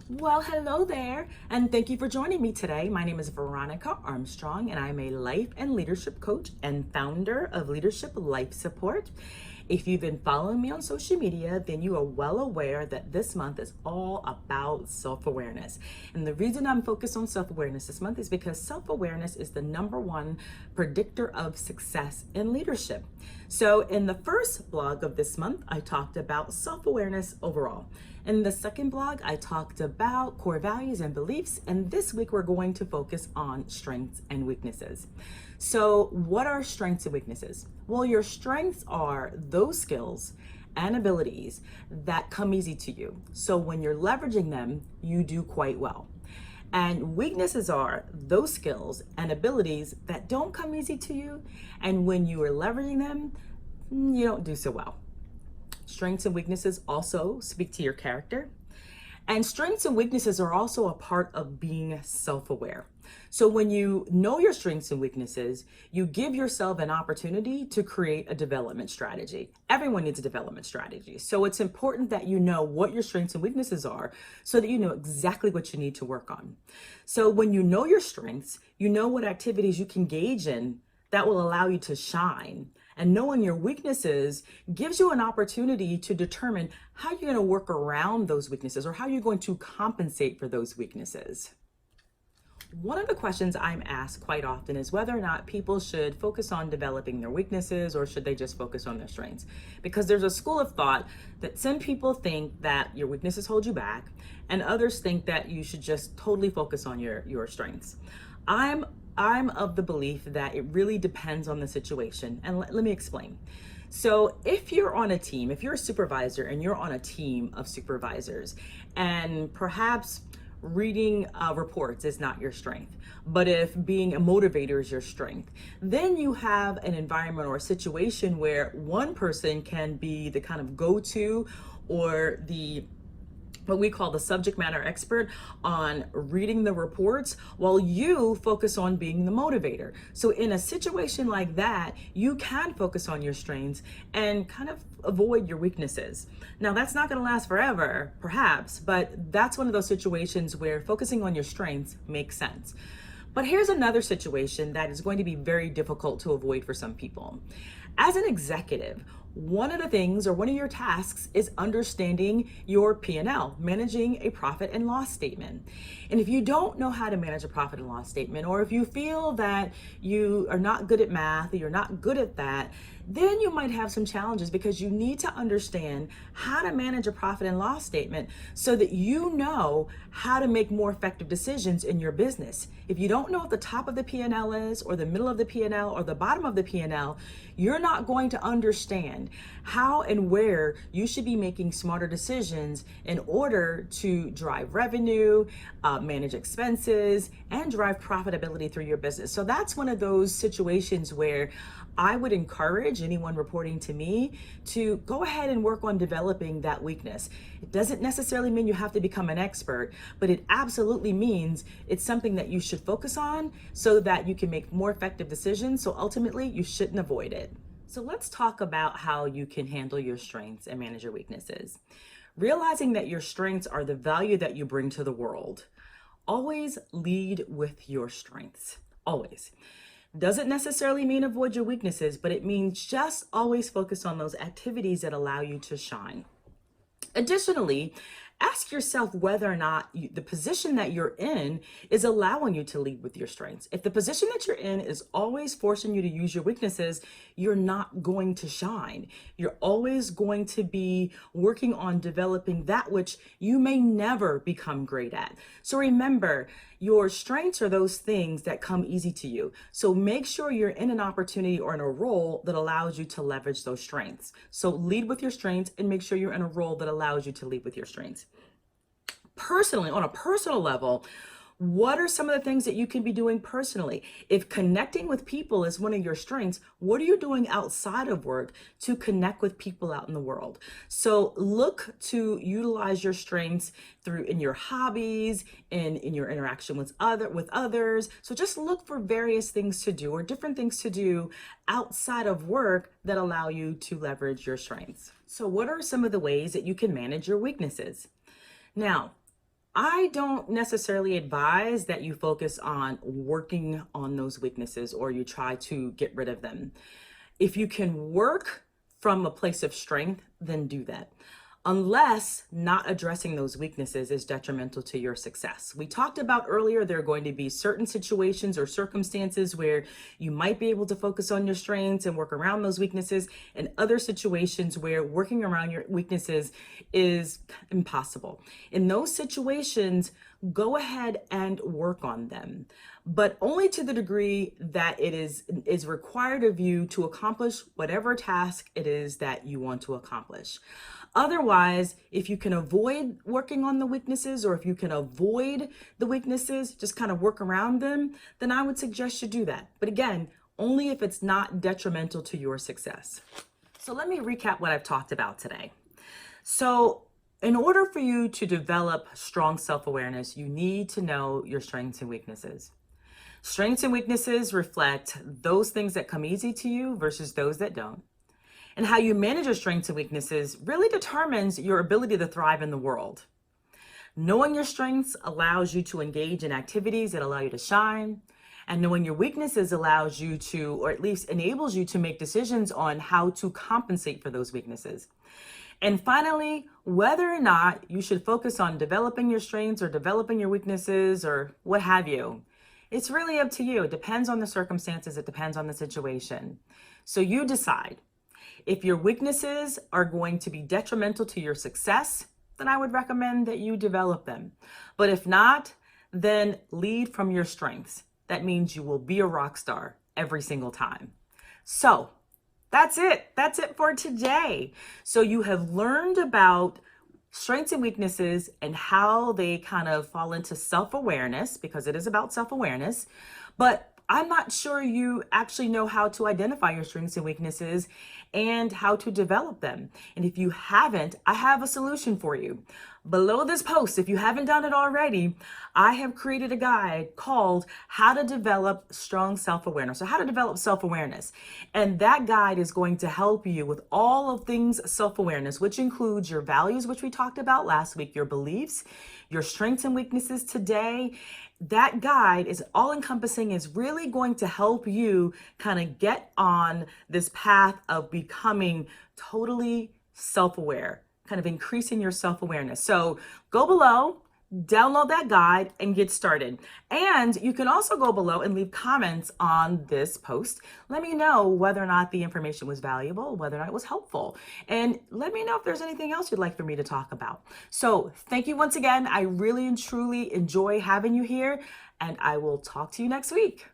Well, hello there, and thank you for joining me today. My name is Veronica Armstrong, and I'm a life and leadership coach and founder of Leadership Life Support. If you've been following me on social media, then you are well aware that this month is all about self-awareness. And the reason I'm focused on self-awareness this month is because self-awareness is the number one predictor of success in leadership. So in the first blog of this month, I talked about self-awareness overall. In the second blog, I talked about core values and beliefs, and this week we're going to focus on strengths and weaknesses. So what are strengths and weaknesses? Well, your strengths are those skills and abilities that come easy to you. So when you're leveraging them, you do quite well. And weaknesses are those skills and abilities that don't come easy to you, and when you are leveraging them, you don't do so well. Strengths and weaknesses also speak to your character. And strengths and weaknesses are also a part of being self-aware. So when you know your strengths and weaknesses, you give yourself an opportunity to create a development strategy. Everyone needs a development strategy. So it's important that you know what your strengths and weaknesses are so that you know exactly what you need to work on. So when you know your strengths, you know what activities you can engage in that will allow you to shine. And knowing your weaknesses gives you an opportunity to determine how you're going to work around those weaknesses or how you're going to compensate for those weaknesses. One of the questions I'm asked quite often is whether or not people should focus on developing their weaknesses or should they just focus on their strengths. Because there's a school of thought that some people think that your weaknesses hold you back and others think that you should just totally focus on your strengths. I'm of the belief that it really depends on the situation. And let me explain. So if you're on a team, if you're a supervisor and you're on a team of supervisors, and perhaps reading reports is not your strength, but if being a motivator is your strength, then you have an environment or a situation where one person can be the kind of go-to or what we call the subject matter expert on reading the reports while you focus on being the motivator. So in a situation like that, you can focus on your strengths and kind of avoid your weaknesses. Now that's not going to last forever, perhaps, but that's one of those situations where focusing on your strengths makes sense. But here's another situation that is going to be very difficult to avoid for some people. As an executive, one of the things or one of your tasks is understanding your P&L, managing a profit and loss statement. And if you don't know how to manage a profit and loss statement, or if you feel that you are not good at math, or you're not good at that, then you might have some challenges because you need to understand how to manage a profit and loss statement so that you know how to make more effective decisions in your business. If you don't know what the top of the P&L is, or the middle of the P&L, or the bottom of the P&L, you're not going to understand how and where you should be making smarter decisions in order to drive revenue, manage expenses, and drive profitability through your business. So that's one of those situations where I would encourage anyone reporting to me to go ahead and work on developing that weakness. It doesn't necessarily mean you have to become an expert, but it absolutely means it's something that you should focus on so that you can make more effective decisions. So ultimately, you shouldn't avoid it. So let's talk about how you can handle your strengths and manage your weaknesses. Realizing that your strengths are the value that you bring to the world. Always lead with your strengths. Always. Doesn't necessarily mean avoid your weaknesses, but it means just always focus on those activities that allow you to shine. Additionally, ask yourself whether or not the position that you're in is allowing you to lead with your strengths. If the position that you're in is always forcing you to use your weaknesses, you're not going to shine. You're always going to be working on developing that which you may never become great at. So remember, your strengths are those things that come easy to you. So make sure you're in an opportunity or in a role that allows you to leverage those strengths. So lead with your strengths and make sure you're in a role that allows you to lead with your strengths. Personally, on a personal level, what are some of the things that you can be doing personally? If connecting with people is one of your strengths, what are you doing outside of work to connect with people out in the world? So look to utilize your strengths in your hobbies, in your interaction with others. So just look for various things to do or different things to do outside of work that allow you to leverage your strengths. So what are some of the ways that you can manage your weaknesses? Now, I don't necessarily advise that you focus on working on those weaknesses or you try to get rid of them. If you can work from a place of strength, then do that. Unless not addressing those weaknesses is detrimental to your success. We talked about earlier, there are going to be certain situations or circumstances where you might be able to focus on your strengths and work around those weaknesses, and other situations where working around your weaknesses is impossible. In those situations, go ahead and work on them, but only to the degree that it is required of you to accomplish whatever task it is that you want to accomplish. Otherwise, if you can avoid working on the weaknesses, or if you can avoid the weaknesses, just kind of work around them, then I would suggest you do that. But again, only if it's not detrimental to your success. So let me recap what I've talked about today. So in order for you to develop strong self-awareness, you need to know your strengths and weaknesses. Strengths and weaknesses reflect those things that come easy to you versus those that don't. And how you manage your strengths and weaknesses really determines your ability to thrive in the world. Knowing your strengths allows you to engage in activities that allow you to shine. And knowing your weaknesses allows you to, or at least enables you to make decisions on how to compensate for those weaknesses. And finally, whether or not you should focus on developing your strengths or developing your weaknesses or what have you, it's really up to you. It depends on the circumstances. It depends on the situation. So you decide. If your weaknesses are going to be detrimental to your success, then I would recommend that you develop them. But if not, then lead from your strengths. That means you will be a rock star every single time. So that's it. That's it for today. So you have learned about strengths and weaknesses and how they kind of fall into self-awareness, because it is about self-awareness. But I'm not sure you actually know how to identify your strengths and weaknesses and how to develop them. And if you haven't, I have a solution for you. Below this post, if you haven't done it already, I have created a guide called How to Develop Strong Self-Awareness, or How to Develop Self-Awareness. And that guide is going to help you with all of things self-awareness, which includes your values, which we talked about last week, your beliefs, your strengths and weaknesses today. That guide is all encompassing, is really going to help you kind of get on this path of becoming totally self-aware, kind of increasing your self-awareness. So go below, download that guide and get started. And you can also go below and leave comments on this post. Let me know whether or not the information was valuable, whether or not it was helpful. And let me know if there's anything else you'd like for me to talk about. So thank you once again. I really and truly enjoy having you here, and I will talk to you next week.